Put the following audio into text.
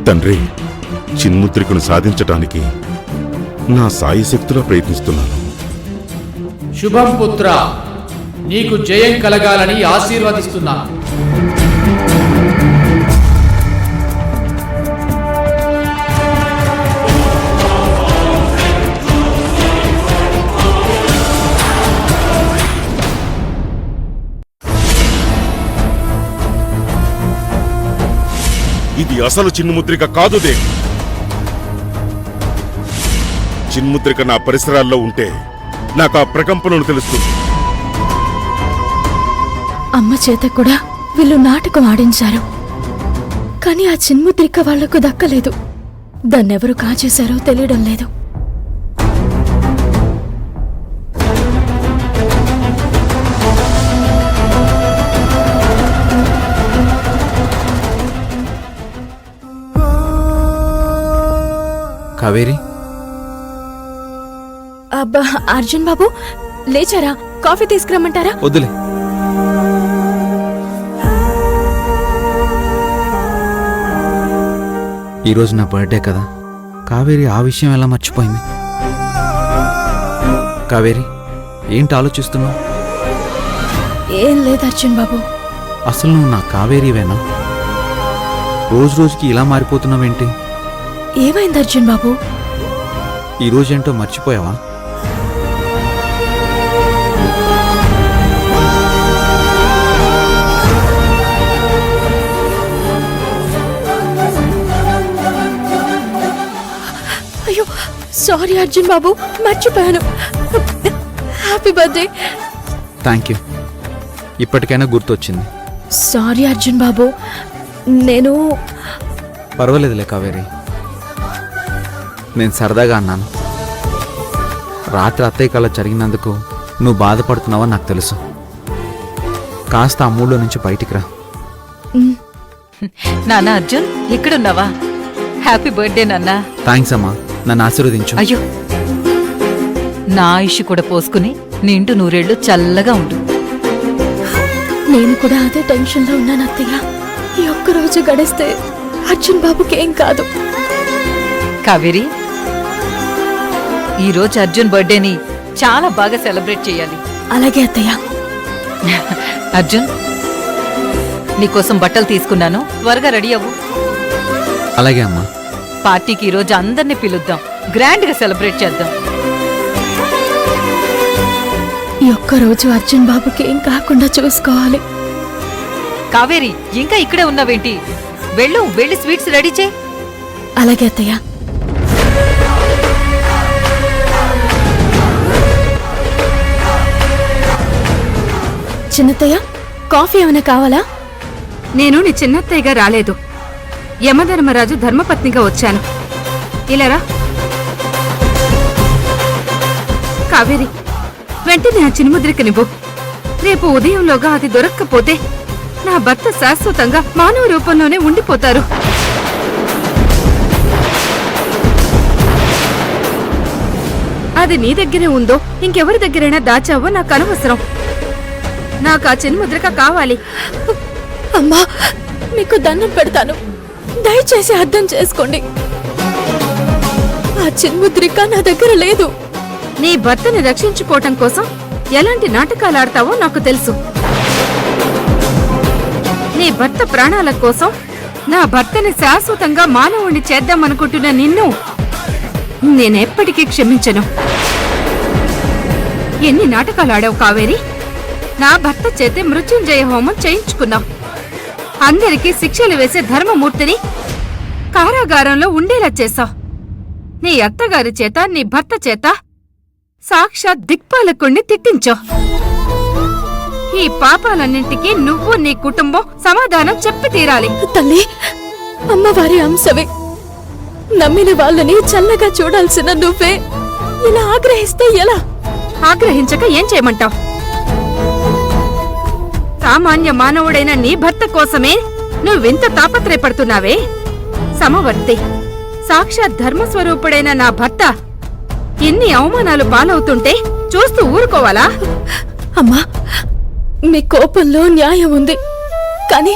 తండ్రి, చిన్ముద్రికను సాధించటానికి నా సాయి శక్తిలో ప్రయత్నిస్తున్నాను. శుభం పుత్ర, నీకు జయం కలగాలని ఆశీర్వదిస్తున్నా. ఇది అసలు చిన్ముద్రిక కాదు దేవి. చిన్ముద్రిక నా పరిసరాల్లో ఉంటే నాకు ఆ ప్రకంపనలు తెలుస్తుంది. అమ్మ చేత కూడా వీళ్ళు నాటకం ఆడించారు, కానీ ఆ చిన్ముద్రిక వాళ్లకు దక్కలేదు. దాన్నెవరు కాజేశారో తెలియడం లేదు. కావేరి, అబ్బా అర్జున్ బాబు లేచారా? కాఫీ తీసుకురమ్మంటారా? వద్దులే. ఈరోజు నా బర్త్డే కదా. కావేరి ఆ విషయం ఎలా మర్చిపోయింది? కావేరి, ఏంటి ఆలోచిస్తున్నావు? ఏం లేదు అర్జున్ బాబు. అసలు నువ్వు నా కావేరివేనా? రోజు రోజుకి ఇలా మారిపోతున్నావేంటి? ఏమైంది అర్జున్ బాబు? ఈరోజేంటో మర్చిపోయావా? అయ్యో సారీ అర్జున్ బాబు, మర్చిపోయాను. Happy birthday. థ్యాంక్ యూ, ఇప్పటికైనా గుర్తొచ్చింది. సారీ అర్జున్ బాబు, నేను పర్వాలేదులే కావేరి, నేను సరదాగా అన్నాను. రాత్రి అత్తయ్య కళ జరిగినందుకు నువ్వు బాధపడుతున్నావని నాకు తెలుసు. కాస్త ఆ మూడ్లో నుంచి బయటికి రా. నాన్న అర్జున్, ఇక్కడున్నావా? హ్యాపీ బర్త్డే నాన్న. థ్యాంక్స్ అమ్మా, నన్ను ఆశీర్వదించు. అయ్యో, నా ఆయుష్ కూడా పోసుకుని నిండు నూరేళ్లు చల్లగా ఉండు. నేను కూడా అదే టెన్షన్లో ఉన్నాను అత్తయ్య. ఈ ఒక్కరోజు గడిస్తే అర్జున్ బాబుకి ఏం కాదు. కావేరి, ఈరోజు అర్జున్ బర్త్డేని చాలా బాగా సెలబ్రేట్ చేయాలి. అలాగే అత్తయ్య. అర్జున్, నీకోసం బట్టలు తీసుకున్నాను, త్వరగా రెడీ అవ్వు. అలాగే అమ్మా. పార్టీకి ఈరోజు అందరినీ పిలుద్దాం, గ్రాండ్ గా సెలబ్రేట్ చేద్దాం. ఈ ఒక్కరోజు అర్జున్ బాబుకి ఏం కాకుండా చూసుకోవాలి. కావేరి, ఇంకా ఇక్కడే ఉన్నావేంటి? వెళ్ళి స్వీట్స్ రెడీ చేయి. అలాగే అత్తయ్య. చిన్నత్తయ్య, కాఫీ ఏమైనా కావాలా? నేను నీ చిన్నత్తయ్యగా రాలేదు, యమధర్మరాజు ధర్మపత్నిగా వచ్చాను. ఇలారా. కావేరి, వెంటనే ఆ చిన్ముద్రికనివ్వు. రేపు ఉదయంలోగా అది దొరక్కపోతే నా భర్త శాశ్వతంగా మానవ రూపంలోనే ఉండిపోతారు. అది నీ దగ్గరే ఉందో ఇంకెవరి దగ్గరైనా దాచావో నాకు అనవసరం. నాకు ఆ చిన్ముద్రిక కావాలి. అమ్మా, మీకు దండం పెడతాను, దయచేసి అర్థం చేసుకోండి. ఆ చిన్ముద్రిక నా దగ్గర లేదు. నీ భర్తని రక్షించుకోవటం కోసం ఎలాంటి నాటకాలు ఆడతావో నాకు తెలుసు. నీ భర్త ప్రాణాల కోసం నా భర్తని శాశ్వతంగా మానవుణ్ణి చేద్దామనుకుంటున్న నిన్ను నేనెప్పటికీ క్షమించను. ఎన్ని నాటకాలు ఆడావు కావేరి? నా భర్త చేతే మృత్యుంజయ హోమం చేయించుకున్నావు. అందరికీ శిక్షలు వేసే ధర్మమూర్తిని కారాగారంలో ఉండేలా చేశావు. నీ అత్తగారి చేత, నీ భర్త చేత సాక్షాత్ దిక్పాలకుణ్ణి తిట్టించావు. ఈ పాపాలన్నింటికీ నువ్వు, నీ కుటుంబం సమాధానం చెప్పి తీరాలి. తల్లి, అమ్మవారి అంశవే. నమ్మిన వాళ్ళని చల్లగా చూడాల్సిన నువ్వే ఇలా ఆగ్రహిస్తే ఎలా? ఆగ్రహించక ఏం చేయమంటావు? సామాన్య మానవుడైన నీ భర్త కోసమే నువ్వింత తాపత్రయపడుతున్నావే. సమవర్తి, సాక్షాత్ ధర్మస్వరూపుడైన నా భర్త ఎన్ని అవమానాలు పాలవుతుంటే చూస్తూ ఊరుకోవాలా? అమ్మా, మీ కోపంలో న్యాయం ఉంది, కానీ